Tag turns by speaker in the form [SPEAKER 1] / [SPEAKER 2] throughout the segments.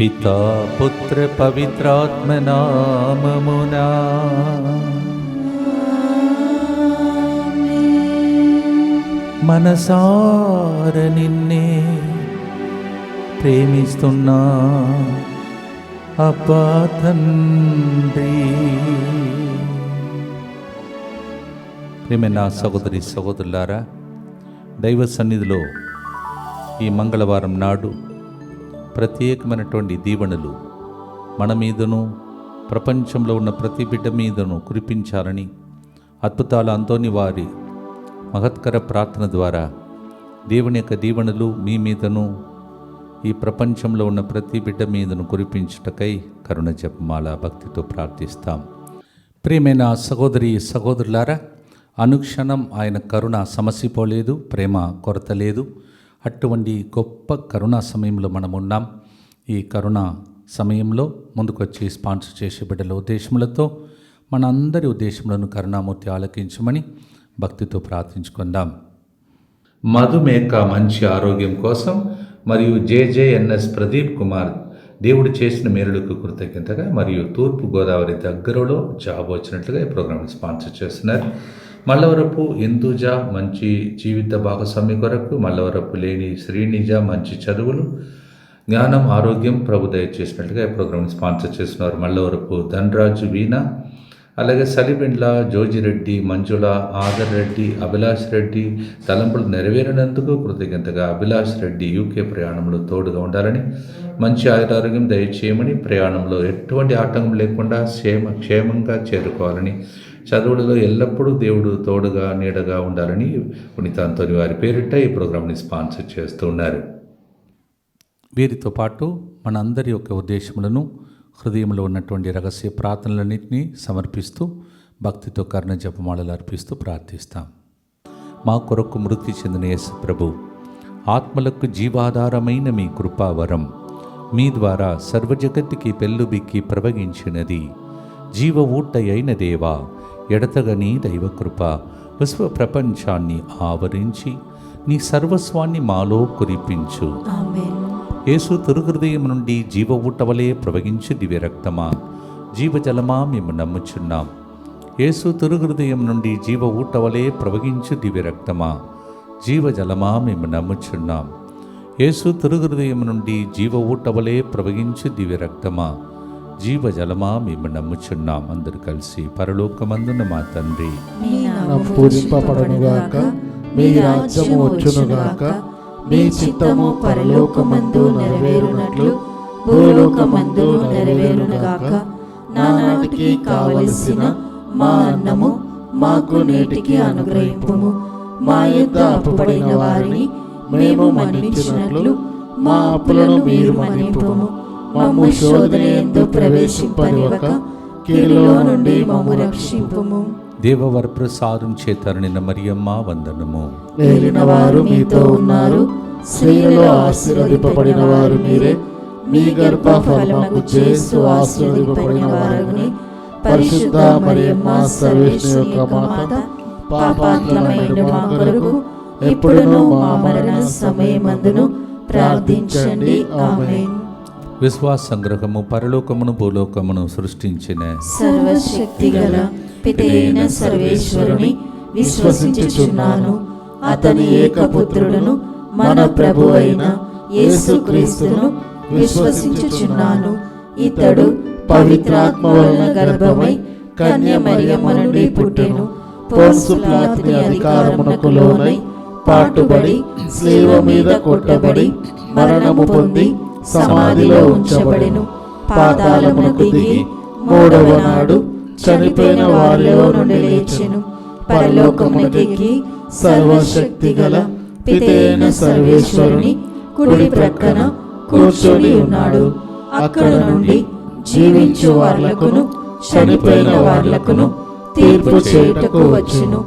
[SPEAKER 1] పితా పుత్ర పవిత్రాత్మ నామమునా. మనసార నిన్నే ప్రేమిస్తున్నా అబ్బా తండ్రి. ప్రియమైన సహోదరి సహోదరులారా, దైవ సన్నిధిలో ఈ మంగళవారం నాడు ప్రత్యేకమైనటువంటి దీవెనలు మన మీదను ప్రపంచంలో ఉన్న ప్రతి బిడ్డ మీదను కురిపించాలని అద్భుతాల అంతోని వారి మహత్కర ప్రార్థన ద్వారా దేవుని యొక్క దీవెనలు మీ మీదను ఈ ప్రపంచంలో ఉన్న ప్రతి బిడ్డ మీదను కురిపించుటకై కరుణ జపమాల భక్తితో ప్రార్థిస్తాం. ప్రియమైన సహోదరి సహోదరులారా, అనుక్షణం ఆయన కరుణ సమసిపోలేదు, ప్రేమ కొరత లేదు. అటువంటి గొప్ప కరుణా సమయంలో మనం ఉన్నాం. ఈ కరుణా సమయంలో ముందుకొచ్చి స్పాన్సర్ చేసే బిడ్డల ఉద్దేశములతో మన అందరి ఉద్దేశములను కరుణామూర్తి ఆలకించమని భక్తితో ప్రార్థించుకుందాం. మధుమేక మంచి ఆరోగ్యం కోసం మరియు జేజేఎన్ఎస్ ప్రదీప్ కుమార్ దేవుడు చేసిన మేలులకు కృతజ్ఞతగా మరియు తూర్పు గోదావరి దగ్గరలో జాబ్ వచ్చినట్లుగా ఈ ప్రోగ్రామ్ని స్పాన్సర్ చేస్తున్నారు. మల్లవరపు ఇందుజ మంచి జీవిత భాగస్వామి కొరకు, మల్లవరపు లేని శ్రీనిజ మంచి చదువులు, జ్ఞానం, ఆరోగ్యం ప్రభు దయచేసినట్లుగా ఈ ప్రోగ్రామ్ని స్పాన్సర్ చేస్తున్నారు. మల్లవరపు ధనరాజు వీణ, అలాగే సలిబెండ్ల జోజిరెడ్డి, మంజుల, ఆదర్ రెడ్డి, అభిలాష్ రెడ్డి తలంపులు నెరవేరినందుకు కృతజ్ఞతగా అభిలాష్ రెడ్డి యూకే ప్రయాణంలో తోడుగా ఉండాలని, మంచి ఆరోగ్యం దయచేయమని, ప్రయాణంలో ఎటువంటి ఆటంకం లేకుండా క్షేమంగా చేరుకోవాలని, చదువులలో ఎల్లప్పుడూ దేవుడు తోడుగా నీడగా ఉండాలని పునీతాంతోని వారి పేరిట ఈ ప్రోగ్రాంని స్పాన్సర్ చేస్తూ ఉన్నారు. వీరితో పాటు మన అందరి యొక్క ఉద్దేశములను, హృదయంలో ఉన్నటువంటి రహస్య ప్రార్థనలన్నింటినీ సమర్పిస్తూ భక్తితో కరుణ జపమాలలు అర్పిస్తూ ప్రార్థిస్తాం. మా కొరకు మృతి చెందిన యేసు ప్రభు, ఆత్మలకు జీవాధారమైన మీ కృపావరం మీ ద్వారా సర్వజగత్తుకి పెళ్ళుబిక్కి ప్రవగించినది. జీవ ఊట అయిన దేవా, ఎడతగని దైవకృప విశ్వ ప్రపంచాన్ని ఆవరించి నీ సర్వస్వాన్ని మాలో కురిపించు. యేసు తిరుహృదయం నుండి జీవ ఊటవలే ప్రవగించు దివ్య రక్తమా, జీవజలమా మేము నమ్ముచున్నాం. యేసు తిరుహృదయం నుండి జీవ ఊటవలే ప్రవగించు దివ్య రక్తమా, జీవజలమా మేము నమ్ముచున్నాం. యేసు తిరుహృదయం నుండి జీవ ఊటవలే ప్రవగించు దివ్య రక్తమా, జీవజలమా మేము నమ్ముచున్నాం. అందరూ కలిసి పరలోకమందున మా తండ్రి,
[SPEAKER 2] పూజింపబడునుగాక, మీ రాజ్యము వచ్చునుగాక, మీ చిత్తము పరలోకమందు నెరవేరునట్లు భూలోకమందు నెరవేరునుగాక. నానాటికి కావలసిన మా అన్నము మాకు నేటికి అనుగ్రహింపుము. మా యొద్ద అప్పుపడిన వారిని మేము మన్నించినట్లు మా అప్పులను మీరు మన్నింపుము. మమ్ము శోధన యందు ప్రవేశింపనివ్వక కీడులో నుండి మమ్ము రక్షింపుము.
[SPEAKER 1] దేవవర ప్రసాదం చేతరునిన మరియమ్మ వందనము.
[SPEAKER 2] ఏలిన వారు మీతో ఉన్నారు, స్త్రీలలో ఆశీర్వదింపబడిన వారు మీరే. మీ గర్భ ఫలమునకు యేసు ఆశీర్వదింపబడిన వారని. పరిశుద్ధ మరియమ్మ సర్వేశ్వరుని యొక్క మాత, పాపాత్ములమైన మా కొరకు ఎప్పుడును మా మరణ సమయమందును ప్రార్థించండి. ఆమేన్.
[SPEAKER 1] విశ్వాస సంగ్రహము పరలోకమును భూలోకమును సృష్టించిన
[SPEAKER 2] సర్వశక్తి గల పితైన సర్వేశ్వరుని విశ్వసించుచున్నాను. అతని ఏకపుత్రుడును మన ప్రభు అయిన యేసుక్రీస్తును విశ్వసించుచున్నాను. ఇతడు పవిత్రాత్మ వలన గర్భమై కన్య మరియమ్మ నుండి పుట్టెను. పోన్సు పిలాతుని అధికారమునకు లోనై పాటుబడి శిలువ మీద కొట్టబడి మరణము పొంది సమాధిలో ఉంచబడెను. పాతాళమునకు దిగి మూడవ నాడు చనిపోయిన వారిలో నుండి లేచెను. పరలోకమునకెక్కి సర్వశక్తి గల పితైన సర్వేశ్వరుని కుడి ప్రక్కన కూర్చొని ఉన్నాడు. అక్కడ నుండి జీవించు వార్లకును చనిపోయిన వార్లకును తీర్పు చేయుటకు వచ్చును.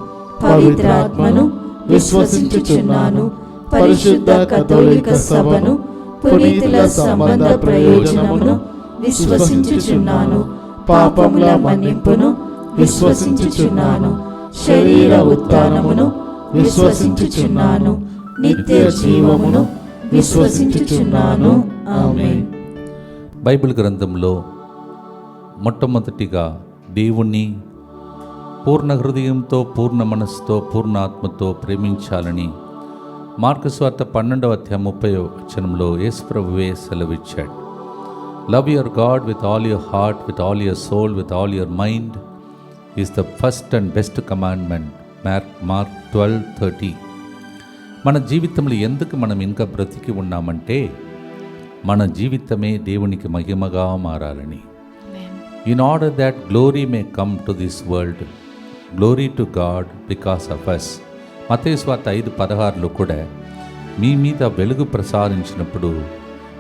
[SPEAKER 2] పవిత్రాత్మను విశ్వసించుచున్నాను. పరిశుద్ధ కథోలిక సభను, పునీతుల సంబంధ ప్రయోజనమును విశ్వసించుచున్నాను. పాపముల మన్నింపును విశ్వసించుచున్నాను. శరీర ఉత్థానమును విశ్వసించుచున్నాను. నిత్య జీవమును విశ్వసించుచున్నాను. ఆమేన్.
[SPEAKER 1] బైబిల్ గ్రంథంలో మొట్టమొదటిగా దేవుణ్ణి పూర్ణ హృదయంతో, పూర్ణ మనస్సుతో, పూర్ణ ఆత్మతో ప్రేమించాలని మార్కు సువార్త 12వ అధ్యాయం 30వ వచనంలో యేసుప్రభువే సెలవిచ్చాడు. Love your God with all your heart, with all your soul, with all your mind is the first and best commandment. Mark 12:30. మన జీవితంలో ఎందుకు మనం ఇంకా బ్రతికి ఉన్నామంటే మన జీవితమే దేవునికి మహిమగా మారాలని. In order that glory may come to this world, glory to God because of us. మత్తయి సువార్త 5:16లో కూడా మీ మీద వెలుగు ప్రసారించినప్పుడు,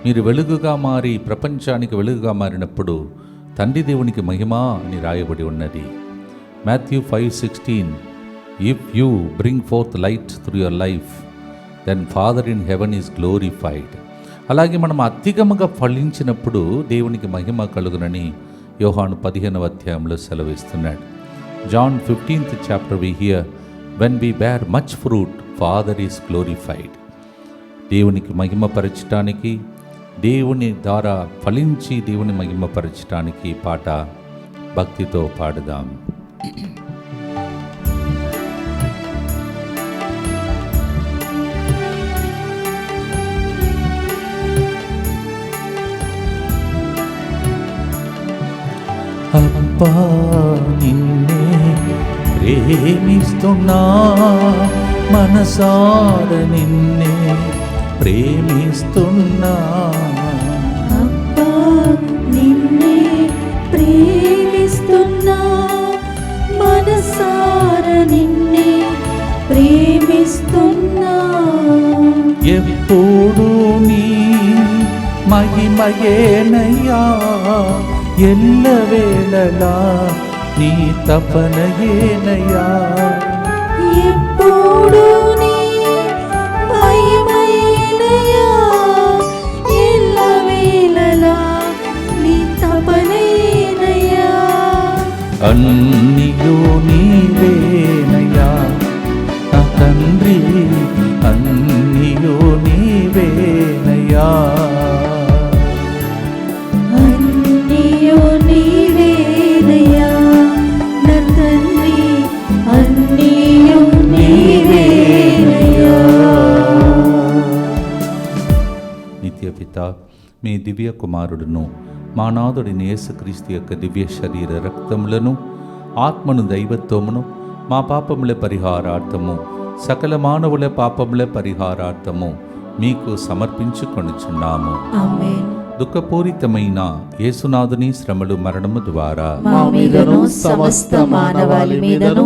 [SPEAKER 1] మీరు వెలుగుగా మారి ప్రపంచానికి వెలుగుగా మారినప్పుడు తండ్రి దేవునికి మహిమ అని రాయబడి ఉన్నది. Matthew 5:16, if you bring forth light through your life then Father in heaven is glorified. అలాగే మనం అధికముగా ఫలించినప్పుడు దేవునికి మహిమ కలుగునని యోహాను 15వ అధ్యాయంలో సెలవిస్తున్నాడు. John 15th chapter we hear, when we bear much fruit, Father is glorified. దేవునికి మహిమపరచటానికి, దేవుని ద్వారా ఫలించి దేవుని మహిమపరచటానికి పాట భక్తితో పాడుదాం. అబ్బా నిన్నే ప్రేమిస్తున్నా, మనసార నిన్నే ప్రేమిస్తున్నా.
[SPEAKER 2] అబ్బా నిన్నే ప్రేమిస్తున్నా, మనసార నిన్నే ప్రేమిస్తున్నా.
[SPEAKER 1] ఎప్పుడు నీ మహిమయేనయ్యా, ఎల్లవేళలా నీ తపనయేనయ్యా.
[SPEAKER 2] ఎప్పుడు నీ మహిమయేనయ్యా, ఎల్లవేళలా నీ తపనయేనయ్యా.
[SPEAKER 1] అన్నియు నీవేనయ్యా నా తండ్రి, అన్నియు నీవేనయ్యా.
[SPEAKER 2] అన్నియు నీవేనయ్యా నా తండ్రి, అన్నియు నీవేనయ్యా.
[SPEAKER 1] నిత్య పిత, మీ దివ్య కుమారుడును మా నాథుడిని యేసుక్రీస్తు యొక్క దివ్య శరీర రక్తములను, ఆత్మను, దైవత్వమును మా పాపముల పరిహారార్థము, సకల మానవుల పాపముల పరిహారార్థము మీకు సమర్పించుకొనుచున్నాము.
[SPEAKER 2] ఆమేన్.
[SPEAKER 1] దుఃఖపూరితమైన యేసునాథుని శ్రమలు, మరణము ద్వారా
[SPEAKER 2] మా మీదను సమస్త మానవాళి మీదను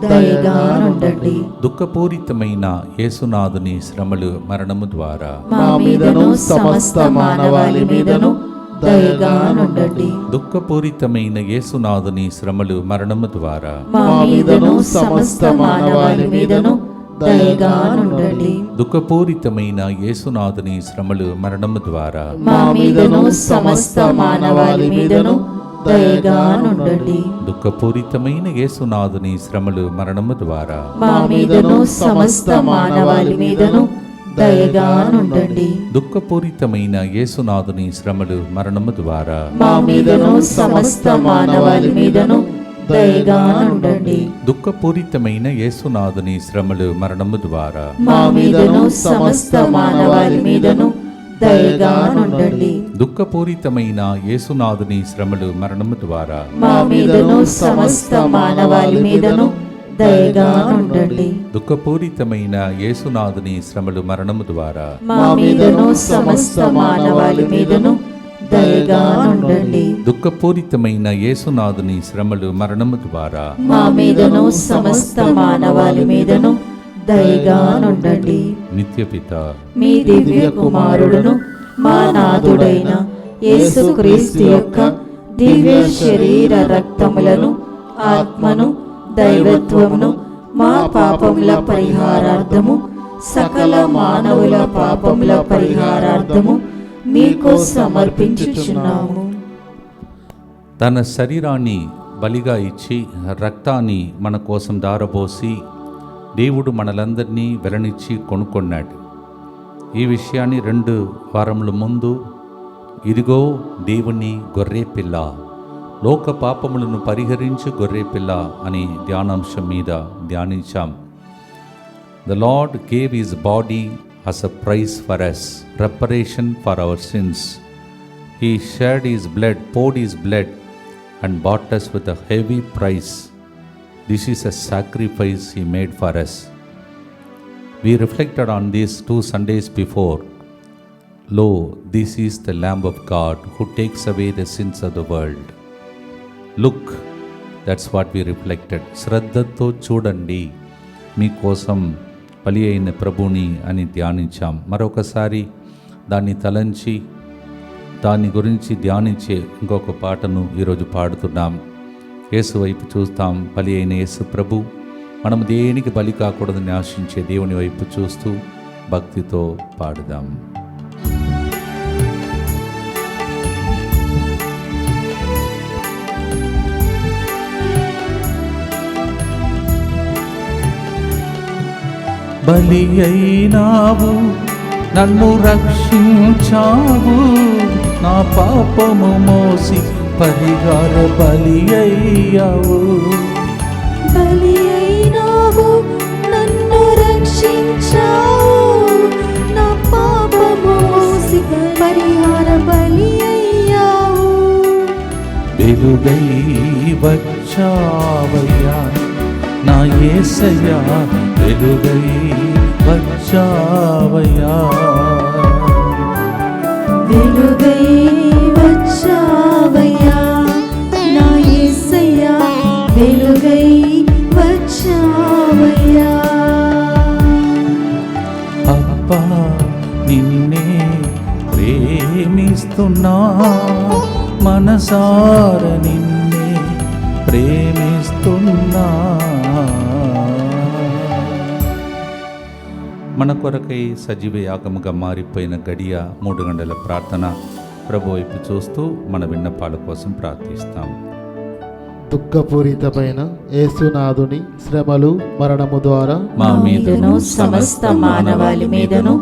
[SPEAKER 2] దయగా నుండండి.
[SPEAKER 1] దుఃఖపూరితమైన యేసునాథుని శ్రమలు, మరణము ద్వారా
[SPEAKER 2] మా మీదను సమస్త మానవాళి మీదను దయగా నుండండి.
[SPEAKER 1] దుఃఖపూరితమైన యేసునాథుని శ్రమలు, మరణము ద్వారా
[SPEAKER 2] మా మీదను సమస్త మానవాళి మీదను దయగా నుండండి.
[SPEAKER 1] దుఃఖపూరితమైన యేసునాథుని శ్రమలు, మరణము ద్వారా
[SPEAKER 2] మా మీదను సమస్త మానవాళి మీదను దయగా నుండండి.
[SPEAKER 1] దుఃఖపూరితమైన యేసునాథుని శ్రమలు, మరణము ద్వారా
[SPEAKER 2] మా మీదను సమస్త మానవాళి మీదను దయగా నుండండి.
[SPEAKER 1] దుఃఖపూరితమైన యేసునాథుని శ్రమలు, మరణము ద్వారా
[SPEAKER 2] మా మీదను సమస్త మానవాళి మీదను దయగా నుండండి.
[SPEAKER 1] దుఃఖపూరితమైన యేసునాథుని శ్రమలు, మరణము ద్వారా
[SPEAKER 2] మా మీదను సమస్త మానవాళి మీదను దయగా నుండండి.
[SPEAKER 1] దుఃఖపూరితమైన యేసునాథుని శ్రమలు, మరణము ద్వారా
[SPEAKER 2] మా మీదను సమస్త మానవాళి మీదను దయగా నుండండి.
[SPEAKER 1] దుఃఖపూరితమైన యేసునాథుని శ్రమలు, మరణము ద్వారా
[SPEAKER 2] మా మీదను సమస్త మానవాళి మీదను దయగా నుండండి.
[SPEAKER 1] దుఃఖపూరితమైన యేసునాథుని శ్రమలు, మరణము ద్వారా
[SPEAKER 2] మా మీదను సమస్త మానవాళి మీదను దయగా నుండండి.
[SPEAKER 1] నిత్యపిత,
[SPEAKER 2] మీ దివ్య కుమారుడును మా నాథుడైన యేసుక్రీస్తు యొక్క దివ్య శరీర రక్తములను, ఆత్మను, దైవత్వమును మా పాపముల పరిహారార్థము, సకల మానవుల పాపముల పరిహారార్థము మీకు సమర్పించుచున్నాము.
[SPEAKER 1] తన శరీరాన్ని బలిగా ఇచ్చి రక్తాన్ని మన కోసం దారబోసి దేవుడు మనలందరినీ వెలనిచ్చి కొనుక్కున్నాడు. ఈ విషయాన్ని 2 వారముల ముందు ఇదిగో దేవుని గొర్రెపిల్ల, లోక పాపములను పరిహరించు గొర్రెపిల్ల అని ధ్యానాంశం మీద ధ్యానించాం. The Lord gave his body as a price for us, reparation for our sins. He shed his blood, poured his blood and bought us with a heavy price. This is a sacrifice he made for us. We reflected on this 2 Sundays before. Lo, this is the Lamb of God who takes away the sins of the world. Look, that's what we reflected. శ్రద్ధతో చూడండి, మీకోసం బలి అయిన ప్రభుని అని ధ్యానించాం. మరొకసారి దాన్ని తలంచి దాని గురించి ధ్యానించే ఇంకొక పాటను ఈరోజు పాడుతున్నాం. యేసు వైపు చూస్తాం. బలి అయిన యేసు ప్రభు, మనం దేనికి బలి కాకూడదని ఆశించే దేవుని వైపు చూస్తూ భక్తితో పాడుదాం. బలి అయినావు, నన్ను రక్షించావు, నా పాపము మోసి పరిహార బలి అయ్యావు.
[SPEAKER 2] బలి అయినావు, నన్ను రక్షించావు, నా పాపము మోసి పరిహార బలి అయ్యావు.
[SPEAKER 1] వెలుగై వచ్చావయ్యా నా యేసయ్యా, వెలుగై వచ్చావయ్యా.
[SPEAKER 2] వెలుగై వచ్చావయ్యా నా యేసయ్యా, వెలుగై వచ్చావయ్యా.
[SPEAKER 1] అబ్బా నిన్నే ప్రేమిస్తున్నా, మనసార నిన్నే ప్రేమిస్తున్నా. మన కొరకై సజీవ యాగముగా మారిపోయిన గడియ 3 గంటల ప్రార్థన. ప్రభు వైపు చూస్తూ మన విన్నపాల కోసం ప్రార్థిస్తాం.
[SPEAKER 3] దుఃఖపూరితమైన యేసునాథుని శ్రమలు మరణము ద్వారా
[SPEAKER 2] మా మీదను సమస్త మానవాళి మీదను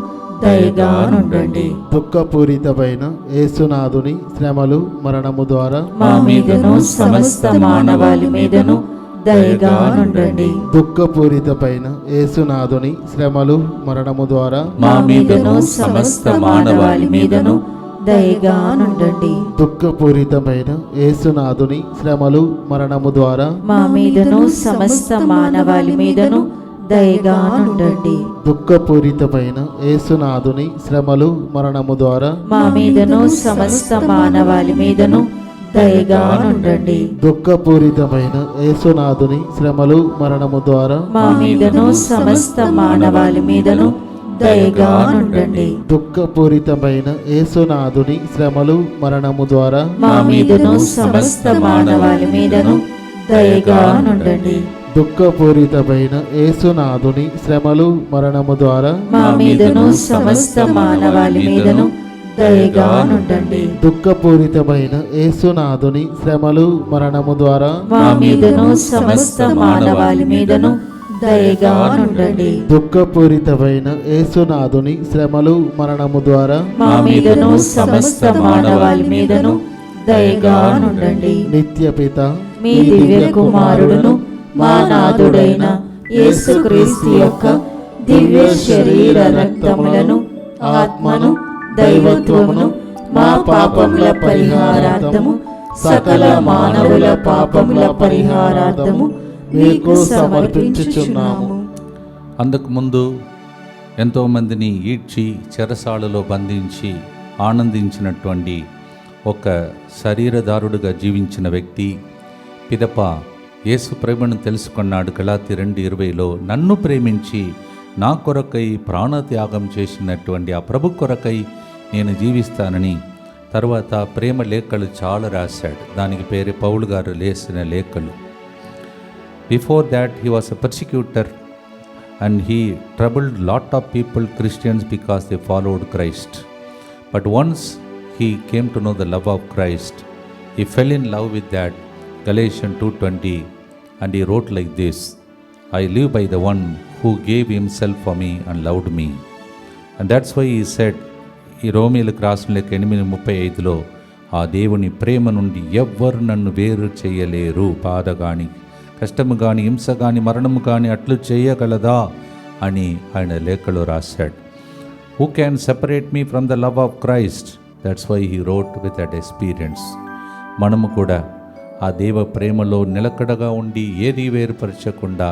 [SPEAKER 2] దయగా నుండండి.
[SPEAKER 3] దుఃఖపూరితమైన యేసునాథుని శ్రమలు మరణము ద్వారా
[SPEAKER 2] మా మీదను సమస్త మానవాళి మీదను దయగా నుండండి.
[SPEAKER 3] దుఃఖపూరితమైన యేసునాథుని శ్రమలు మరణము ద్వారా
[SPEAKER 2] మా మీదను సమస్త మానవాళి మీదను దయగా నుండండి.
[SPEAKER 3] దుఃఖపూరితమైన యేసునాథుని శ్రమలు మరణము ద్వారా
[SPEAKER 2] మా మీదను సమస్త మానవాళి మీదను దయగా నుండండి.
[SPEAKER 3] దుఃఖపూరితమైన యేసునాథుని శ్రమలు మరణము ద్వారా
[SPEAKER 2] మా మీదను సమస్త మానవాళి మీదను దయగా నుండండి.
[SPEAKER 3] దుఃఖపూరితమైన యేసునాథుని శ్రమలు మరణము ద్వారా
[SPEAKER 2] మా మీదను సమస్త మానవాళి మీదను దయగా నుండండి.
[SPEAKER 3] దుఃఖపూరితమైన యేసునాథుని శ్రమలు మరణము ద్వారా
[SPEAKER 2] మా మీదను సమస్త మానవాళి మీదను దయగా నుండండి.
[SPEAKER 3] దుఃఖపూరితమైన యేసునాథుని శ్రమలు మరణము ద్వారా
[SPEAKER 2] మా మీదను సమస్త మానవాళి మీదను దయగా నుండండి.
[SPEAKER 3] దుఃఖపూరితమైన యేసునాథుని శ్రమలు మరణము ద్వారా
[SPEAKER 2] మా మీదను సమస్త మానవాళి మీదను దయగా నుండండి.
[SPEAKER 3] దుఃఖపూరితమైన యేసునాథుని శ్రమలు మరణము ద్వారా
[SPEAKER 2] మా మీదను సమస్త మానవాళి మీదను దయగా నుండండి.
[SPEAKER 3] నిత్యపిత
[SPEAKER 2] మీ దివ్య కుమారుడును మా నాథుడైన యేసుక్రీస్తు యొక్క దివ్య శరీర రక్తములను, ఆత్మను, దైవత్వమును మా పాపముల పరిహారార్థము, సకల మానవుల పాపముల పరిహారార్థము మీకు సమర్పించుచున్నాము.
[SPEAKER 1] అంతకుముందు ఎంతోమందిని ఈడ్చి చెరసాలలో బంధించి ఆనందించినటువంటి ఒక శరీరదారుడుగా జీవించిన వ్యక్తి పిదప యేసు ప్రేమను తెలుసుకున్నాడు. గలాతీ 2:20లో నన్ను ప్రేమించి నా కొరకై ప్రాణత్యాగం చేసినటువంటి ఆ ప్రభు కొరకై నేను జీవిస్తానని తర్వాత ప్రేమ లేఖలు చాలా రాశాడు. దానికి పేరు పౌలు గారు లేసిన లేఖలు. Before that he was a persecutor and he troubled lot of people, Christians, because they followed Christ. But once he came to know the love of Christ, he fell in love with that, Galatians 2:20, and he wrote like this, I live by the one who gave himself for me and loved me. And that's why he said ఈ రోమీలకు రాసిన లేఖ 8:35లో ఆ దేవుని ప్రేమ నుండి ఎవ్వరు నన్ను వేరు చేయలేరు, బాధ కానీ కష్టము కానీ హింస కానీ మరణము కానీ అట్లు చేయగలదా అని ఆయన లేఖలో రాశాడు. Who can separate me from the love of Christ? That's why he wrote with that experience. మనము కూడా ఆ దేవ ప్రేమలో నిలకడగా ఉండి ఏది వేరుపరచకుండా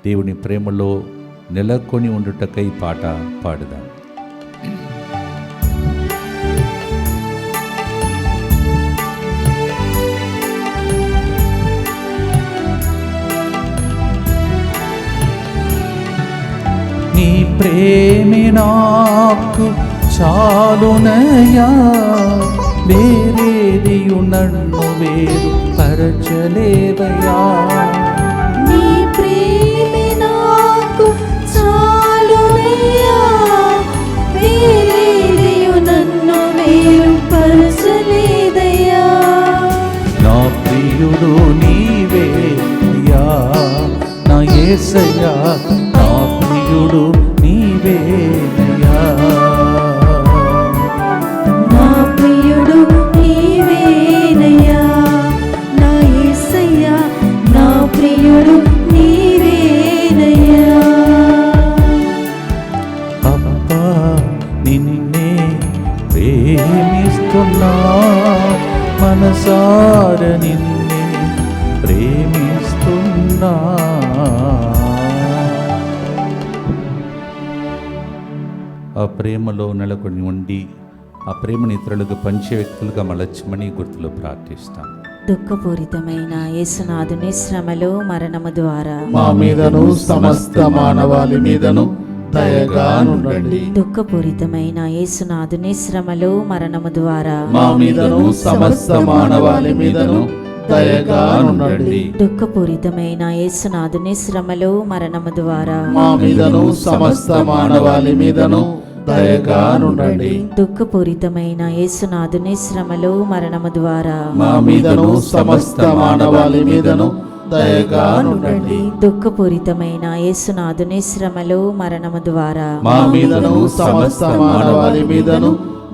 [SPEAKER 1] దేవుని ప్రేమలో నెలకొని ఉండుటకై పాట పాడుదాం. నీ ప్రేమే నాకు చాలునయ్యా, వేరేదియు నన్ను వేరు పరచలేవయ్యా.
[SPEAKER 2] నీ ప్రేమే నాకు చాలునయ్యా, వేరేదియు నన్ను వేరుపరచలేదయ్యా.
[SPEAKER 1] నా ప్రియుడు నీవే అయ్యా, నా యేసయ్యా, నా ప్రియుడు నీవేనయ్యా.
[SPEAKER 2] నా ప్రియుడు నీవేనయ్యా, నా యేసయ్యా, నా ప్రియుడు నీవేనయ్యా.
[SPEAKER 1] అబ్బా నిన్నే ప్రేమిస్తున్నా, మనసార నిన్నే ప్రేమిస్తున్నా. ఆ ప్రేమలో నెలకొని ఉండి ఆ ప్రేమని ఇతరులకు పంచే వ్యక్తులుగా మలచమని గుర్తులో ప్రార్థిస్తాం.
[SPEAKER 2] దుఃఖపూరితమైన యేసునాథుని శ్రమలు మరణము ద్వారా
[SPEAKER 3] మా మీదను సమస్త మానవాళి మీదను దయగా నుండండి.
[SPEAKER 2] దుఃఖపూరితమైన యేసునాథుని శ్రమలు మరణము ద్వారా
[SPEAKER 3] మా మీదను సమస్త మానవాళి మీదను దయగా నుండండి.
[SPEAKER 2] దుఃఖపూరితమైన యేసునాథుని శ్రమలు మరణము ద్వారా
[SPEAKER 3] మా మీదను సమస్త మానవాళి మీదను దయగా నుండండి.
[SPEAKER 2] దుఃఖపూరితమైన యేసునాథుని శ్రమలు మరణము ద్వారా
[SPEAKER 3] మా మీదను సమస్త మానవాళి మీదను దయగా నుండండి.
[SPEAKER 2] దుఃఖపూరితమైన యేసునాథుని శ్రమలు మరణము ద్వారా
[SPEAKER 3] మా మీదను సమస్త మానవాళి మీదను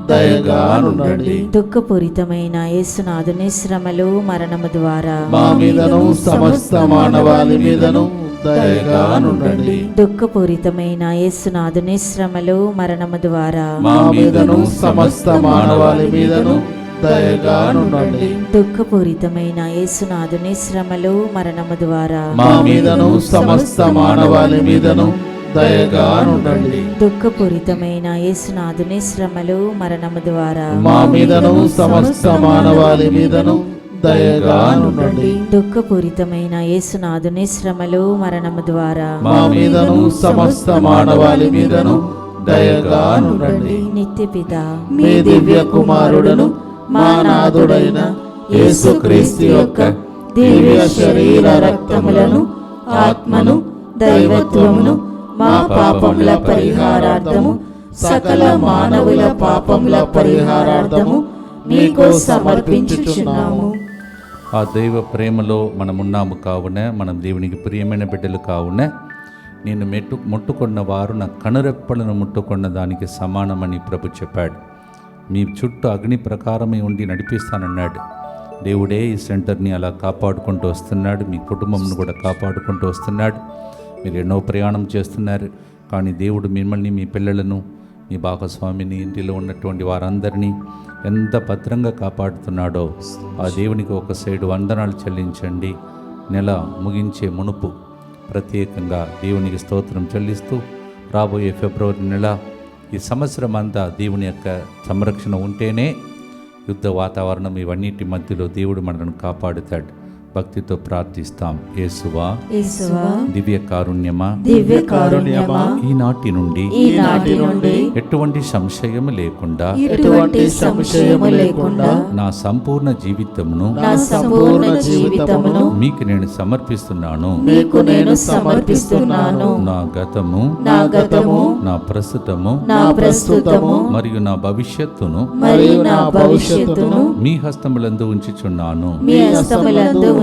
[SPEAKER 3] దయగా నుండండి.
[SPEAKER 2] దుఃఖపూరితమైన యేసునాథుని శ్రమలు మరణము ద్వారా
[SPEAKER 3] మా మీదను సమస్త మానవాళి మీదను దయగా నుండండి.
[SPEAKER 2] దుఃఖపూరితమైన యేసునాథుని శ్రమలు మరణము ద్వారా
[SPEAKER 3] మా మీదను సమస్త మానవాళి మీదను దయగా నుండండి.
[SPEAKER 2] దుఃఖపూరితమైన యేసునాథుని శ్రమలు మరణము ద్వారా
[SPEAKER 3] మా మీదను సమస్త మానవాళి మీదను దయగా నుండండి.
[SPEAKER 2] దుఃఖపూరితమైన యేసునాథుని శ్రమలు మరణము ద్వారా
[SPEAKER 3] మా మీదను సమస్త మానవాళి మీదను దయగా నుండండి.
[SPEAKER 2] దుఃఖపూరితమైన యేసునాథుని శ్రమలు మరణము ద్వారా
[SPEAKER 3] మా మీదను సమస్త మానవాళి మీదను దయగా నుండండి.
[SPEAKER 2] నిత్యపిత
[SPEAKER 3] మీ దివ్య కుమారుడను మా నాథుడైన యేసుక్రీస్తు యొక్క దివ్య శరీర రక్తములను ఆత్మను దైవత్వమును మా పాపముల పరిహారార్థము సకల మానవుల పాపముల పరిహారార్థము మీకు సమర్పించుచున్నాము.
[SPEAKER 1] ఆ దైవ ప్రేమలో మనమున్నాము కావున, మనం దేవునికి ప్రియమైన బిడ్డలు కావున, నేను ముట్టుకున్న వారు నా కనురెప్పలను ముట్టుకున్న దానికి సమానమని ప్రభు చెప్పాడు. మీ చుట్టూ అగ్ని ప్రకారమై ఉండి నడిపిస్తానన్నాడు. దేవుడే ఈ సెంటర్ని అలా కాపాడుకుంటూ వస్తున్నాడు. మీ కుటుంబంను కూడా కాపాడుకుంటూ వస్తున్నాడు. మీరు ఎన్నో ప్రయాణం చేస్తున్నారు, కానీ దేవుడు మిమ్మల్ని, మీ పిల్లలను, మీ భాగస్వామిని, ఇంటిలో ఉన్నటువంటి వారందరినీ ఎంత భద్రంగా కాపాడుతున్నాడో ఆ దేవునికి ఒక సైడు వందనాలు చెల్లించండి. నెల ముగించే మునుపు ప్రత్యేకంగా దేవునికి స్తోత్రం చెల్లిస్తూ రాబోయే ఫిబ్రవరి నెల ఈ సంవత్సరం అంతా దేవుని యొక్క సంరక్షణ ఉంటేనే యుద్ధ వాతావరణం ఇవన్నిటి మధ్యలో దేవుడు మనల్ని కాపాడుతాడు. భక్తితో ప్రార్థిస్తాం. యేసువా, దివ్య కారుణ్యమా,
[SPEAKER 2] దివ్య కారుణ్యమా,
[SPEAKER 1] ఈనాటి నుండి ఎటువంటి సంశయము లేకుండా నా సంపూర్ణ జీవితమును మీకు నేను సమర్పిస్తున్నాను. నా గతము, నా ప్రస్తుతము మరియు నా భవిష్యత్తును మీ హస్తములందు ఉంచుచున్నాను.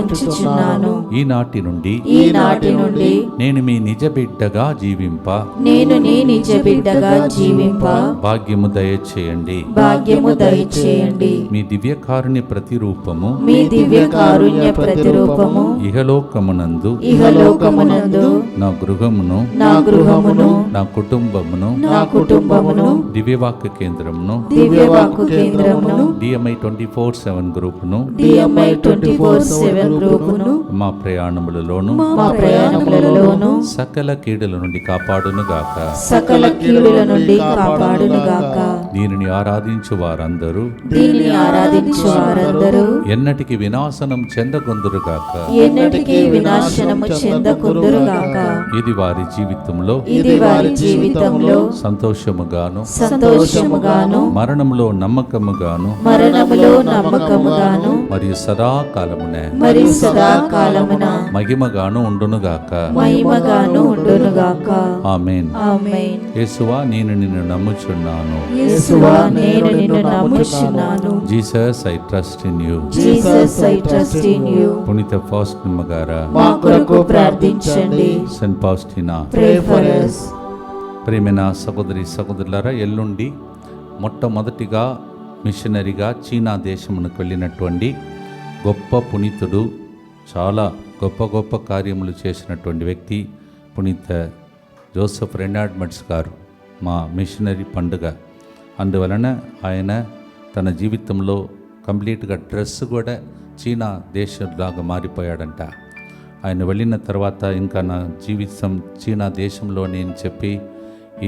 [SPEAKER 2] ఉంచుచున్నాను.
[SPEAKER 1] ఈనాటి నుండి నేను మీ నిజ బిడ్డగా జీవింప
[SPEAKER 2] నేను నీ నిజ బిడ్డగా జీవింప
[SPEAKER 1] భాగ్యము దయచేయండి.
[SPEAKER 2] మీ
[SPEAKER 1] దివ్య కారుణ్య ప్రతిరూపము ఇహలోకమునందు నా గృహమును నా కుటుంబమును దివ్యవాక్య కేంద్రమును DMI 24/7 గ్రూపును మా ప్రయాణములలోను సకల కీడుల నుండి కాపాడును గాక. దీనిని ఆరాధించు వారందరూ ఎన్నటికి వినాశనం చెందకుందురు గాక. ఇది వారి జీవితంలో సంతోషముగాను మరణంలో నమ్మకముగాను మరియు సదాకాలమున మహిమగాను ఉండునుగాక. ఆమేన్. యేసువా నేను నిన్ను నమ్ముచున్నాను. Jesus I trust in you. పునీత ఫాస్టినా గారా
[SPEAKER 2] మా కొరకు ప్రార్థించండి.
[SPEAKER 1] Saint Faustina. ప్రేమైన సహోదరులారా, ఎల్లుండి మొట్టమొదటిగా మిషనరీగా చీనా దేశమునకు వెళ్ళినటువంటి గొప్ప పునీతుడు, చాలా గొప్ప కార్యములు చేసినటువంటి వ్యక్తి పునీత జోసెఫ్ రెనార్డ్మట్స్ గారు మా మిషనరీ పండుగ. అందువలన ఆయన తన జీవితంలో కంప్లీట్గా డ్రెస్ కూడా చీనా దేశంలాగా మారిపోయాడంట. ఆయన వెళ్ళిన తర్వాత ఇంకా నా జీవితం చీనా దేశంలోనే అని చెప్పి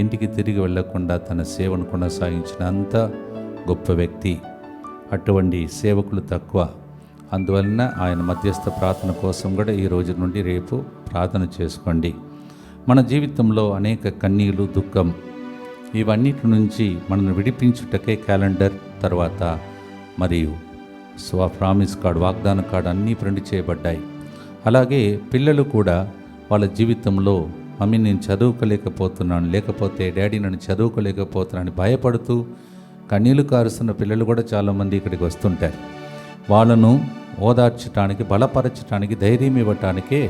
[SPEAKER 1] ఇంటికి తిరిగి వెళ్లకుండా తన సేవను కొనసాగించిన అంత గొప్ప వ్యక్తి. అటువంటి సేవకులు తక్కువ. అందువలన ఆయన మధ్యస్థ ప్రార్థన కోసం కూడా ఈ రోజు నుండి రేపు ప్రార్థన చేసుకోండి. మన జీవితంలో అనేక కన్నీలు, దుఃఖం, ఇవన్నిటి నుంచి మనల్ని విడిపించుటకే క్యాలెండర్, తర్వాత మరియు ప్రామిస్ కార్డ్, వాగ్దాన కార్డు అన్నీ ప్రింట్ చేయబడ్డాయి. అలాగే పిల్లలు కూడా వాళ్ళ జీవితంలో మమ్మీ నేను చదువుకోలేకపోతున్నాను, లేకపోతే డాడీ నన్ను చదువుకోలేకపోతున్నాను భయపడుతూ కన్నీళ్లు కారుస్తున్న పిల్లలు కూడా చాలామంది ఇక్కడికి వస్తుంటారు. వాళ్ళను ఓదార్చడానికి, బలపరచడానికి, ధైర్యం ఇవ్వటానికే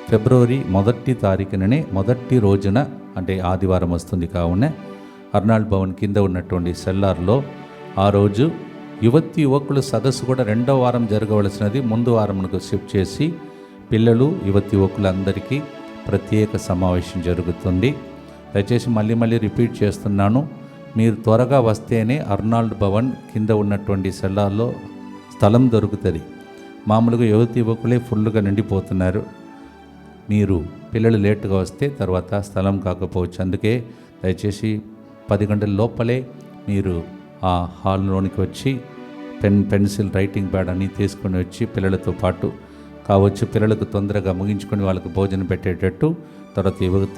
[SPEAKER 1] ఫిబ్రవరి 1వ తారీఖుననే మొదటి రోజున, అంటే ఆదివారం వస్తుంది కావున అర్నాల్డ్ భవన్ కింద ఉన్నటువంటి సెల్లార్లో ఆ రోజు యువకుల సదస్సు కూడా 2వ వారం జరగవలసినది ముందు వారంకు షిఫ్ట్ చేసి పిల్లలు యువకులందరికీ ప్రత్యేక సమావేశం జరుగుతుంది. దయచేసి మళ్ళీ రిపీట్ చేస్తున్నాను, మీరు త్వరగా వస్తేనే అర్నాల్డ్ భవన్ కింద ఉన్నటువంటి సెల్లార్లో స్థలం దొరుకుతుంది. మామూలుగా యువకులే ఫుల్గా నిండిపోతున్నారు. మీరు పిల్లలు లేటుగా వస్తే తర్వాత స్థలం కాకపోవచ్చు. అందుకే దయచేసి 10 గంటల లోపలే మీరు ఆ హాల్లోనికి వచ్చి పెన్సిల్, రైటింగ్ ప్యాడ్ అన్నీ తీసుకొని వచ్చి పిల్లలతో పాటు కావచ్చు, పిల్లలకు తొందరగా ముగించుకొని వాళ్ళకు భోజనం పెట్టేటట్టు, తర్వాత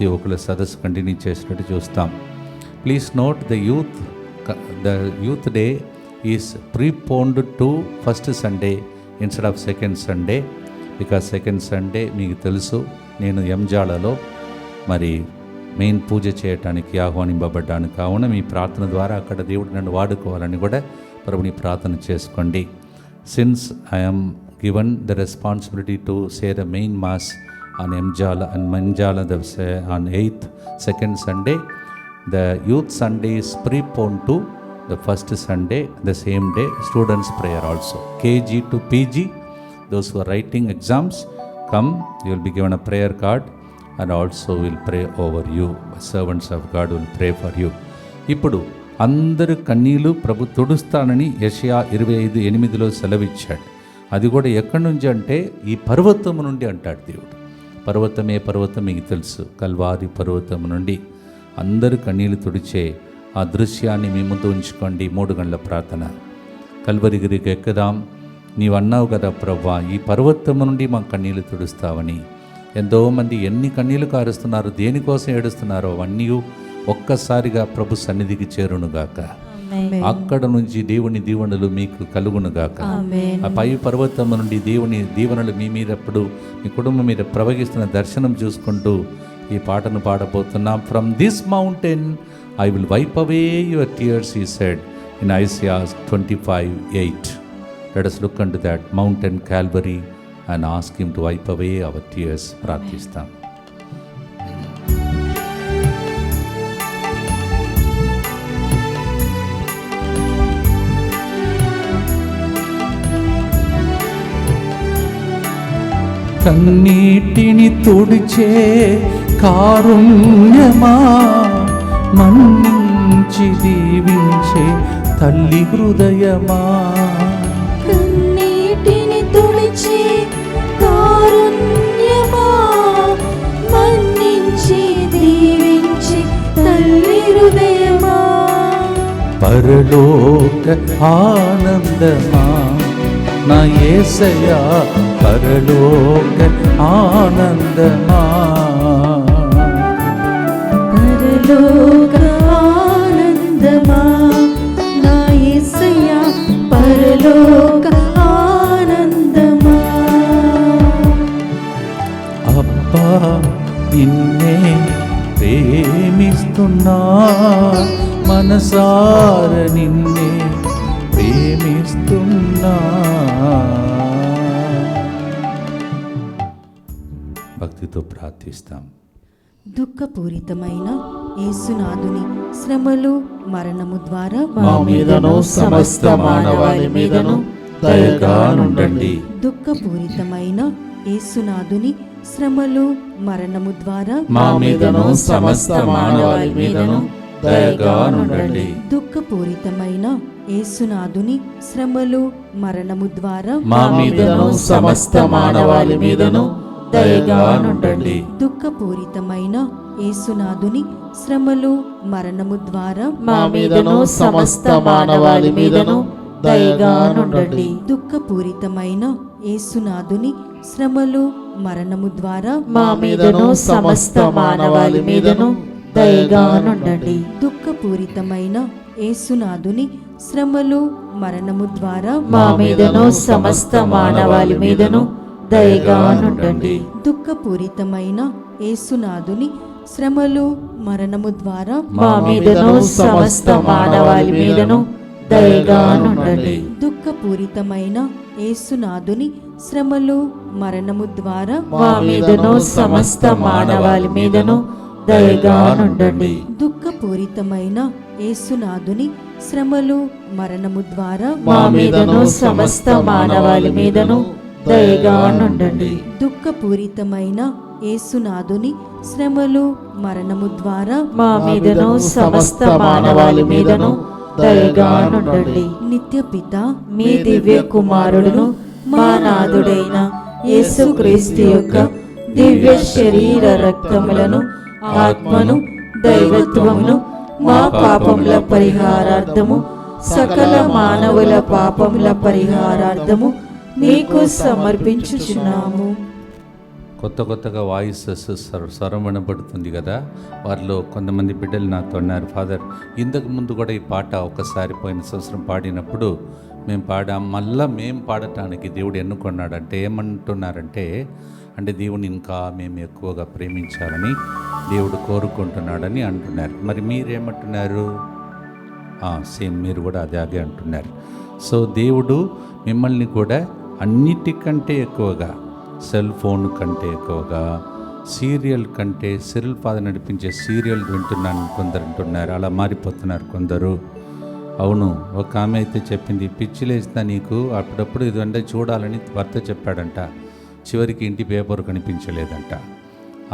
[SPEAKER 1] యువకుల సదస్సు కంటిన్యూ చేసినట్టు చూస్తాం. Please note the youth day is preponed to first Sunday instead of second Sunday, because second Sunday మీకు తెలుసు నేను ఎంజాలలో మరి మెయిన్ పూజ చేయటానికి ఆహ్వానింపబడ్డాను. కావున మీ ప్రార్థన ద్వారా అక్కడ దేవుడు నన్ను వాడుకోవాలని కూడా ప్రభుని ప్రార్థన చేసుకోండి. Since I am given the responsibility to say the main mass on Manjala on 8th second Sunday, the youth Sunday is preponed to the first Sunday, the same day students prayer also, KG to PG. Those who are writing exams, come, you will be given a prayer card and also will pray over you. Servants of God will pray for you. ఇప్పుడు అందరి కన్నీలు ప్రభు తుడుస్తానని యెషయా 25:8 సెలవిచ్చాడు. అది కూడా ఎక్కడి నుంచి అంటే ఈ పర్వతము నుండి అంటాడు దేవుడు. పర్వతం మీకు తెలుసు, కల్వారి పర్వతము నుండి అందరు కన్నీళ్ళు తుడిచే ఆ దృశ్యాన్ని మీ ముందు ఉంచుకోండి. 3 గంటల ప్రార్థన. కల్వరిగిరికి ఎక్కుదాం. నీవు అన్నావు కదా ప్రభువా, ఈ పర్వతము నుండి మా కన్నీళ్ళు తుడుస్తావని. ఎంతోమంది ఎన్ని కన్నీళ్ళు కారుస్తున్నారు, దేనికోసం ఏడుస్తున్నారో అవన్నీ ఒక్కసారిగా ప్రభు సన్నిధికి చేరునుగాక. అక్కడ నుంచి దేవుని దీవెనలు మీకు కలుగునుగాక. ఆ పై పర్వతం నుండి దేవుని దీవెనలు మీ మీదప్పుడు, మీ కుటుంబం మీద ప్రవహిస్తున్న దర్శనం చూసుకుంటూ ఈ పాటను పాడబోతున్నాం. From this mountain I will wipe away your tears, he said in Isaiah 25:8. Let us look unto that mountain Calvary and ask him to wipe away our tears. ప్రార్థిస్తాం. కన్నీటిని తుడిచే కారుణ్యమా, మన్నించి దీవించే తల్లి హృదయమా.
[SPEAKER 2] కన్నీటిని తుడిచే కారుణ్యమా, మన్నించి దీవించే తల్లి హృదయమా.
[SPEAKER 1] పరలోక ఆనందమా నా యేసయ్యా, పరలోక ఆనందమా.
[SPEAKER 2] పరలోక ఆనందమా నా యేసయ్యా, పరలోక ఆనందమా.
[SPEAKER 1] అబ్బా నిన్నే ప్రేమిస్తున్నా, మనసార నిన్నే ప్రేమిస్తున్నా. భక్తితో ప్రార్థిస్తాం.
[SPEAKER 2] దుఃఖపూరితమైన యేసునాథుని శ్రమలు మరణము ద్వారా
[SPEAKER 3] మా మీదను సమస్త మానవాళి మీదను దయగా నుండండి.
[SPEAKER 2] దుఃఖపూరితమైన యేసునాథుని శ్రమలు మరణము ద్వారా
[SPEAKER 3] మా మీదను సమస్త మానవాళి మీదను దయగా నుండండి.
[SPEAKER 2] దుఃఖపూరితమైన యేసునాథుని శ్రమలు మరణము ద్వారా
[SPEAKER 3] మా మీదను సమస్త మానవాళి మీదను దయగా నుండండి.
[SPEAKER 2] దుఃఖపూరితమైన యేసునాథుని శ్రమలు మరణము ద్వారా
[SPEAKER 3] మా మీదను సమస్త మానవాళి మీదను దయగా నుండండి.
[SPEAKER 2] దుఃఖపూరితమైన యేసునాథుని శ్రమలు మరణము ద్వారా
[SPEAKER 3] మా మీదను సమస్త మానవాళి మీదను దయగా నుండండి.
[SPEAKER 2] దుఃఖపూరితమైన యేసునాథుని శ్రమలు మరణము ద్వారా
[SPEAKER 3] మా మీదను సమస్త మానవాళి మీదను దయగా నుండండి.
[SPEAKER 2] దుఃఖపూరితమైన యేసునాథుని శ్రమలు మరణము ద్వారా
[SPEAKER 3] మా మీదను సమస్త మానవాళి మీదను దయగా నుండండి.
[SPEAKER 2] దుఃఖపూరితమైన యేసునాథుని శ్రమలు మరణము ద్వారా
[SPEAKER 3] మా మీదను సమస్త మానవాళి మీదను దయగా నుండండి.
[SPEAKER 2] దుఃఖపూరితమైన యేసునాథుని శ్రమలు మరణము ద్వారా
[SPEAKER 3] మా మీదను సమస్త మానవాళి మీదను దయగా నుండండి.
[SPEAKER 2] దుఃఖపూరితమైన యేసునాథుని శ్రమలు మరణము ద్వారా
[SPEAKER 3] మా మీదను సమస్త మానవాళి మీదను దయగా నుండండి.
[SPEAKER 2] నిత్య పిత
[SPEAKER 3] మీ దివ్య కుమారుడును మా నాథుడైన యేసుక్రీస్తు యొక్క దివ్య శరీర రక్తములను, ఆత్మను, దైవత్వమును మా పాపముల పరిహారార్థము, సకల మానవుల పాపముల పరిహారార్థము మీకు సమర్పించుచున్నాము.
[SPEAKER 1] కొత్తగా వాయిసెస్ స్వరం వినబడుతుంది కదా. వారిలో కొంతమంది బిడ్డలు నాతో అన్నారు, ఫాదర్ ఇంతకు ముందు కూడా ఈ పాట ఒకసారి పోయిన సంవత్సరం పాడినప్పుడు మేము పాడాం, మళ్ళా మేము పాడటానికి దేవుడు ఎన్నుకున్నాడంటే ఏమంటున్నారంటే, అంటే దేవుని ఇంకా మేము ఎక్కువగా ప్రేమించాలని దేవుడు కోరుకుంటున్నాడని అంటున్నారు. మరి మీరేమంటున్నారు? సేమ్ మీరు కూడా అదే అంటున్నారు. సో దేవుడు మిమ్మల్ని కూడా అన్నిటికంటే ఎక్కువగా, సెల్ ఫోన్ కంటే ఎక్కువగా, సీరియల్ కంటే, సిరిల్ ఫాదర్ నడిపించే సీరియల్ వింటున్నాను కొందరు అంటున్నారు. అలా మారిపోతున్నారు కొందరు. అవును, ఒక ఆమె అయితే చెప్పింది, పిచ్చిలేస్తా నీకు అప్పుడప్పుడు ఇదంటే చూడాలని భర్త చెప్పాడంట, చివరికి ఇంటి పేపర్ కనిపించలేదంట.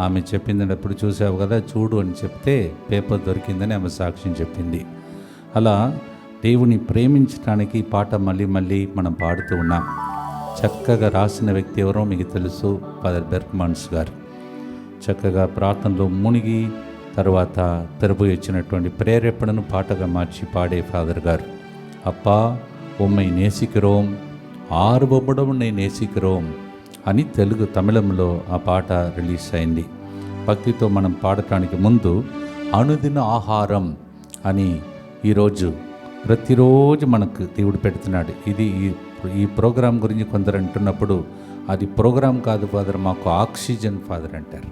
[SPEAKER 1] ఆమె చెప్పిందంటే అప్పుడు చూసావు కదా చూడు అని చెప్తే పేపర్ దొరికిందని ఆమె సాక్ష్యం చెప్పింది. అలా దేవుని ప్రేమించడానికి ఈ పాట మళ్ళీ మనం పాడుతూ ఉన్నాం. చక్కగా రాసిన వ్యక్తి ఎవరో మీకు తెలుసు, ఫాదర్ బెర్క్మాన్స్ గారు. చక్కగా ప్రార్థనలో మునిగి తర్వాత తెరపు ఇచ్చినటువంటి ప్రేరేపణను పాటగా మార్చి పాడే ఫాదర్ గారు. అప్పా ఉమ్మై నేసికిరోం ఆరుబొమ్మడం నేను నేసికిరోం అని తమిళంలో ఆ పాట రిలీజ్ అయింది. భక్తితో మనం పాడటానికి ముందు అనుదిన ఆహారం అని ఈరోజు ప్రతిరోజు మనకు దేవుడు పెడుతున్నాడు. ఇది ఈ ప్రోగ్రాం గురించి కొందరు అంటున్నప్పుడు, అది ప్రోగ్రాం కాదు ఫాదర్, మాకు ఆక్సిజన్ ఫాదర్ అంటారు.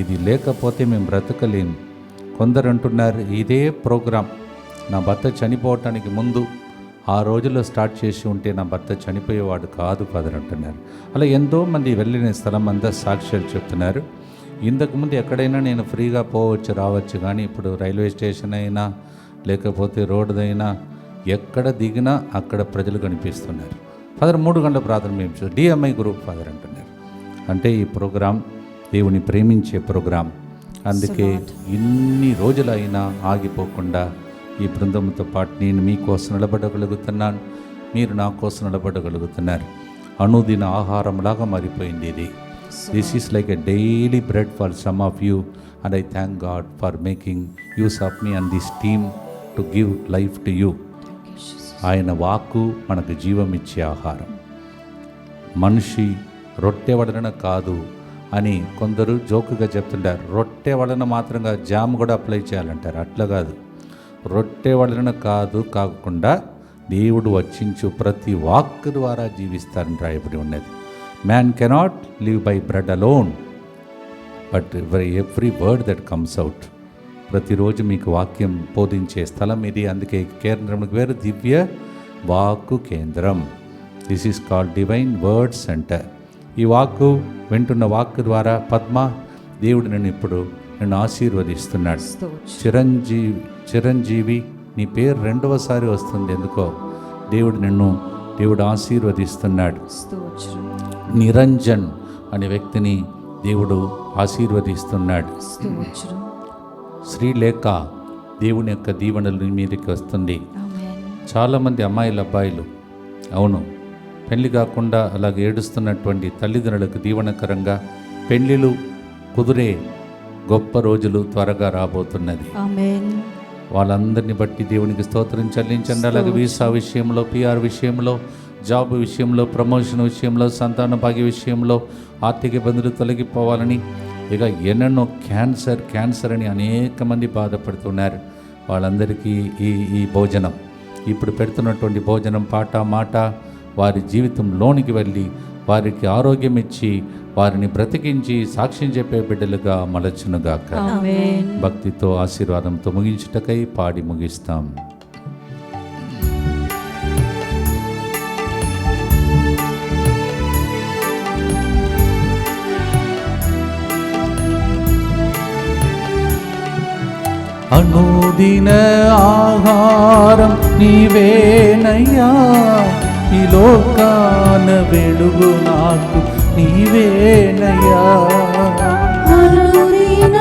[SPEAKER 1] ఇది లేకపోతే మేము బ్రతకలేము. కొందరు అంటున్నారు, ఇదే ప్రోగ్రాం నా భర్త చనిపోవటానికి ముందు ఆ రోజుల్లో స్టార్ట్ చేసి ఉంటే నా భర్త చనిపోయేవాడు కాదు ఫాదర్ అంటున్నారు. అలా ఎంతోమంది వెళ్ళిన స్థలం అంతా సాక్ష్యాలు చెప్తున్నారు. ఇంతకుముందు ఎక్కడైనా నేను ఫ్రీగా పోవచ్చు రావచ్చు, కానీ ఇప్పుడు రైల్వే స్టేషన్ అయినా లేకపోతే రోడ్దైనా ఎక్కడ దిగినా అక్కడ ప్రజలు కనిపిస్తున్నారు. ఫాదర్ 3 గంటల ప్రార్థన మేము చూసి డిఎంఐ గ్రూప్ ఫాదర్ అంటున్నారు. అంటే ఈ ప్రోగ్రాం దేవుని ప్రేమించే ప్రోగ్రాం. అందుకే ఇన్ని రోజులైనా ఆగిపోకుండా ఈ బృందంతో పాటు నేను మీకోసం నిలబడగలుగుతున్నాను, మీరు నా కోసం నిలబడగలుగుతున్నారు. అనుదిన ఆహారంలాగా మారిపోయింది ఇది. This is like a daily bread for some of you and I thank God for making use of me and this team to give life to you. ఆయన వాక్కు మనకు జీవం ఇచ్చే ఆహారం. మనిషి రొట్టె వలన కాదు అని కొందరు జోకుగా చెప్తుంటారు. రొట్టె వలన మాత్రంగా జామ్ కూడా అప్లై చేయాలంటారు. అట్లా కాదు, రొట్టె వలన కాకుండా దేవుడు వచ్చించు ప్రతి వాక్ ద్వారా జీవిస్తారని రాయబడి ఉన్నది. Man cannot live by bread alone but every word that comes out. ప్రతిరోజు మీకు వాక్యం బోధించే స్థలం ఇది. అందుకే కేంద్రంకి వేరు దివ్య వాక్కు కేంద్రం. This is called divine word centre. ఈ వాక్కు వింటున్న వాక్కు ద్వారా పద్మ దేవుడు నన్ను ఆశీర్వదిస్తున్నాడు. చిరంజీవి నీ పేరు 2వసారి వస్తుంది. ఎందుకో దేవుడు ఆశీర్వదిస్తున్నాడు. నిరంజన్ అనే వ్యక్తిని దేవుడు ఆశీర్వదిస్తున్నాడు. శ్రీలేఖ దేవుని యొక్క దీవెనలు మీదకి వస్తుంది. చాలామంది అమ్మాయిలు అబ్బాయిలు అవును పెళ్లి కాకుండా అలాగే ఏడుస్తున్నటువంటి తల్లిదండ్రులకు దీవెనకరంగా పెళ్లిలు కుదిరే గొప్ప రోజులు త్వరగా రాబోతున్నది. వాళ్ళందరినీ బట్టి దేవునికి స్తోత్రం చెల్లించండి. అలాగే వీసా విషయంలో, పిఆర్ విషయంలో, జాబ్ విషయంలో, ప్రమోషన్ విషయంలో, సంతాన భాగ్య విషయంలో ఆర్థిక ఇబ్బందులు తొలగిపోవాలని, ఇక ఎన్నెన్నో క్యాన్సర్ అని అనేక మంది బాధపడుతున్నారు. వాళ్ళందరికీ ఈ భోజనం, ఇప్పుడు పెడుతున్నటువంటి భోజనం పాట మాట వారి జీవితంలోనికి వెళ్ళి వారికి ఆరోగ్యం ఇచ్చి వారిని బ్రతికించి సాక్ష్యం చెప్పే బిడ్డలుగా మలచునుగాక. భక్తితో ఆశీర్వాదంతో ముగించుటకై పాడి ముగిస్తాం. అనుదిన ఆహారం నీవేనయ్యా, ఈ లోకాన వెలుగు నాకు నీవేనయ్యా.
[SPEAKER 2] అనుదిన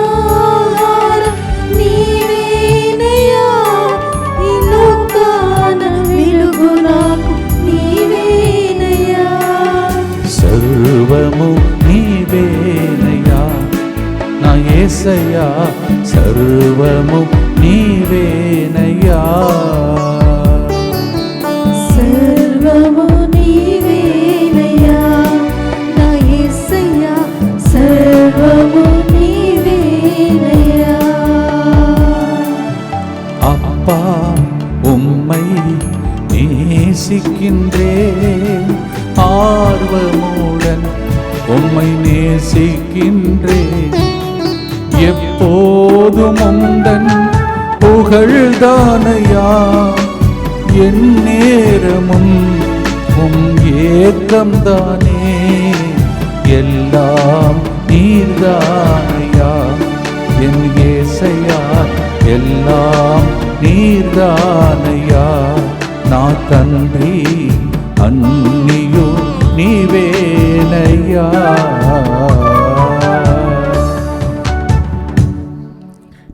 [SPEAKER 2] ఆహారం నీవేనయ్యా, ఈ లోకాన వెలుగు నాకు నీవేనయ్యా.
[SPEAKER 1] సర్వము నీవేనయ్యా నా యేసయ్యా, సర్వము నీవేనయ్యా.
[SPEAKER 2] సర్వము నీవేనయ్యా నా యేసయ్యా, సర్వము నీవేనయ్యా.
[SPEAKER 1] அப்பா உம்மை நேசிக்கின்றேன், ஆர்வமுடன் உம்மை நேசிக்கின்றேன். எப்போதும் உந்தன் புகழ்தானையா, என் நேரமும் உம் ஏக்கம்தானே. எல்லாம் நீர்தானையா என் ஏசையா, எல்லாம் நீர்தானையா. నా తండ్రి అన్నియు నీవేనయ్యా.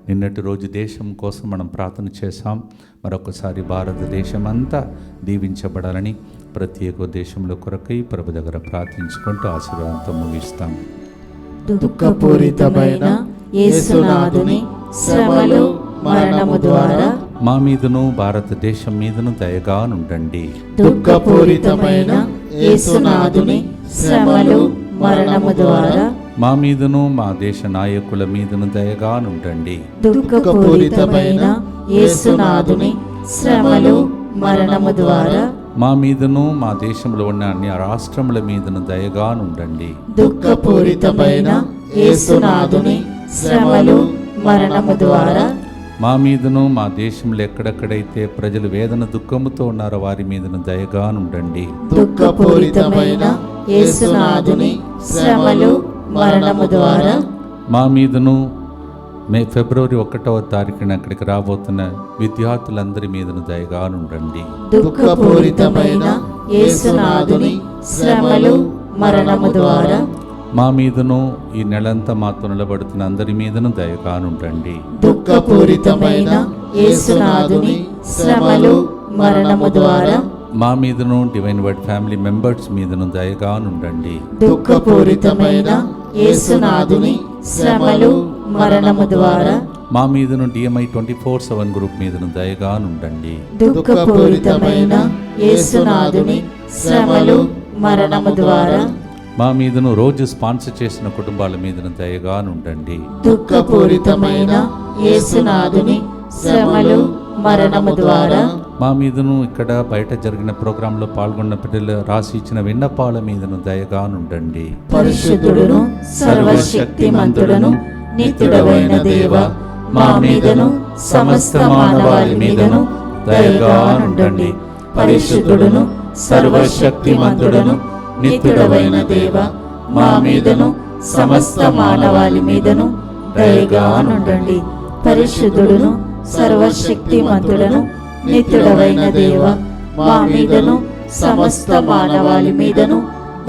[SPEAKER 1] నిన్నటి రోజు దేశం కోసం మనం ప్రార్థన చేశాం. మరొకసారి భారతదేశం అంతా దీవించబడాలని ప్రత్యేక దేశంలో కొరకై ప్రభు దగ్గర ప్రార్థించుకుంటూ ఆశీర్వాదంతో ముగిస్తాం.
[SPEAKER 2] దుఃఖపూరితమైన యేసునాథుని శ్రమలు మరణము ద్వారా
[SPEAKER 1] మా మీదను భారతదేశం మీదను దయగా నుండండి.
[SPEAKER 2] దుఃఖపూరితమైన యేసునాథుని శ్రమలు మరణము ద్వారా
[SPEAKER 1] మా మీదను మా దేశ నాయకుల మీదను దయగా నుండండి.
[SPEAKER 2] దుఃఖపూరితమైన యేసునాథుని శ్రమలు మరణము ద్వారా
[SPEAKER 1] మా మీదను మా దేశంలో ఉన్న అన్ని రాష్ట్రముల మీదను దయగా నుండండి.
[SPEAKER 2] దుఃఖపూరితమైన యేసునాథుని శ్రమలు మరణము ద్వారా
[SPEAKER 1] మా మీదను మా దేశంలో ఎక్కడెక్కడైతే ప్రజలు వేదన దుఃఖముతో ఉన్నారో వారి మీదను దయగా నుండండి.
[SPEAKER 2] దుఃఖపూరితమైన యేసునాథుని శ్రమలు మరణము ద్వారా
[SPEAKER 1] మా మీదను ఫిబ్రవరి 1వ తారీఖున అక్కడికి రాబోతున్న విద్యార్థులందరి మీదను దయగా నుండండి.
[SPEAKER 2] దుఃఖపూరితమైన యేసునాథుని శ్రమలు మరణము ద్వారా
[SPEAKER 1] మా మీదను ఈ నెలంతా మాతో నిలబడుతున్న అందరి మీదను దయగా నుండండి.
[SPEAKER 2] దుఃఖపూరితమైన యేసునాథుని శ్రమలు మరణము ద్వారా
[SPEAKER 1] మా మీదను డివైన్ వర్డ్ ఫ్యామిలీ మెంబర్స్ మీదను దయగా నుండండి.
[SPEAKER 2] దుఃఖపూరితమైన యేసునాథుని శ్రమలు మరణము ద్వారా
[SPEAKER 1] మా మీదను DMI 24/7 గ్రూప్ మీదను దయగా నుండండి.
[SPEAKER 2] దుఃఖపూరితమైన యేసునాథుని శ్రమలు మరణము ద్వారా
[SPEAKER 1] మా మీదను రోజు స్పాన్సర్ చేసిన కుటుంబాల మీదను దయగా నుండండి.
[SPEAKER 2] దుఃఖపూరితమైన యేసునాథుని శ్రమలు మరణము ద్వారా
[SPEAKER 1] మా మీదను ఇక్కడ బయట జరిగిన ప్రోగ్రాంలో పాల్గొన్న బిడ్డలు రాసి ఇచ్చిన విన్నపాల మీదను దయగా నుండండి.
[SPEAKER 2] పరిశుద్ధుడును సర్వశక్తిమంతుడును నిత్యుడవైన దేవ, మా మీదను సమస్త మానవాళి మీదను దయగా నుండండి. పరిశుద్ధుడును సర్వశక్తిమంతుడును నిత్యుడవైన దేవ, మా మీదను సమస్త మానవాళి మీదను దయగా నుండండి. పరిశుద్ధుడును సర్వశక్తిమంతుడును నిత్యుడవైన దేవ, మా మీదను సమస్త మానవాళి మీదను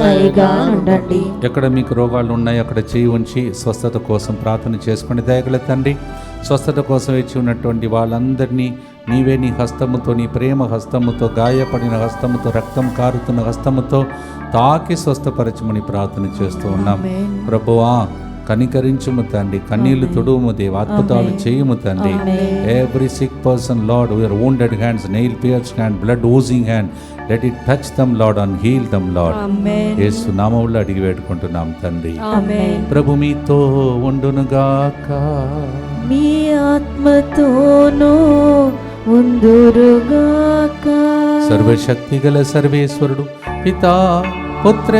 [SPEAKER 2] దయగా ఉండండి.
[SPEAKER 1] ఎక్కడ మీకు రోగాలు ఉన్నాయో అక్కడ చేయి ఉంచి స్వస్థత కోసం ప్రార్థన చేసుకుని దయగల తండ్రి, స్వస్థత కోసం వేచి ఉన్నటువంటి వాళ్ళందరినీ నీవే నీ హస్తముతో, నీ ప్రేమ హస్తముతో, గాయపడిన హస్తముతో, రక్తం కారుతున్న హస్తముతో తాకి స్వస్థపరచమని ప్రార్థన చేస్తూ ఉన్నాం. ప్రభువా కనికరించుము తండ్రి, కన్నీళ్లు తుడుము దేవ, అద్భుతాలు చేయుము తండ్రి. Every sick person Lord, your wounded hands, nail pierced hand, blood oozing hand, let it touch them Lord and heal them Lord. యేసు నామములో అడిగి వేడుకుంటున్నాం తండ్రి. ప్రభు మీతో ఉండునుగాక,
[SPEAKER 2] మీ ఆత్మతోనూ ఉందురుగాక.
[SPEAKER 1] సర్వశక్తి గల సర్వేశ్వరుడు పితా పుత్ర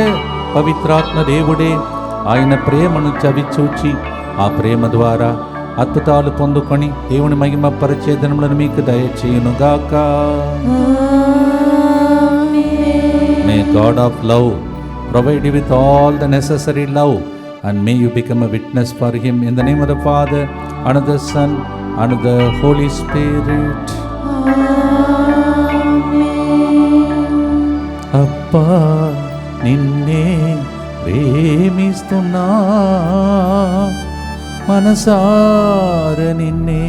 [SPEAKER 1] పవిత్రాత్మ దేవుడే ఆయన ప్రేమను చవిచూచి ఆ ప్రేమ ద్వారా అద్భుతాలు పొందుకొని దేవుని మహిమ పరిచే దినములను మీకు దయచేయునుగాక. May God of love provide you with all the necessary love and may you become a witness for him in the name of the Father and of the Son and of the Holy Spirit. అబ్బా నిన్నే ప్రేమిస్తున్నా, మనసార నిన్నే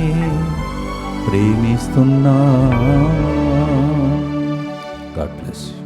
[SPEAKER 1] ప్రేమిస్తున్నా. God bless you.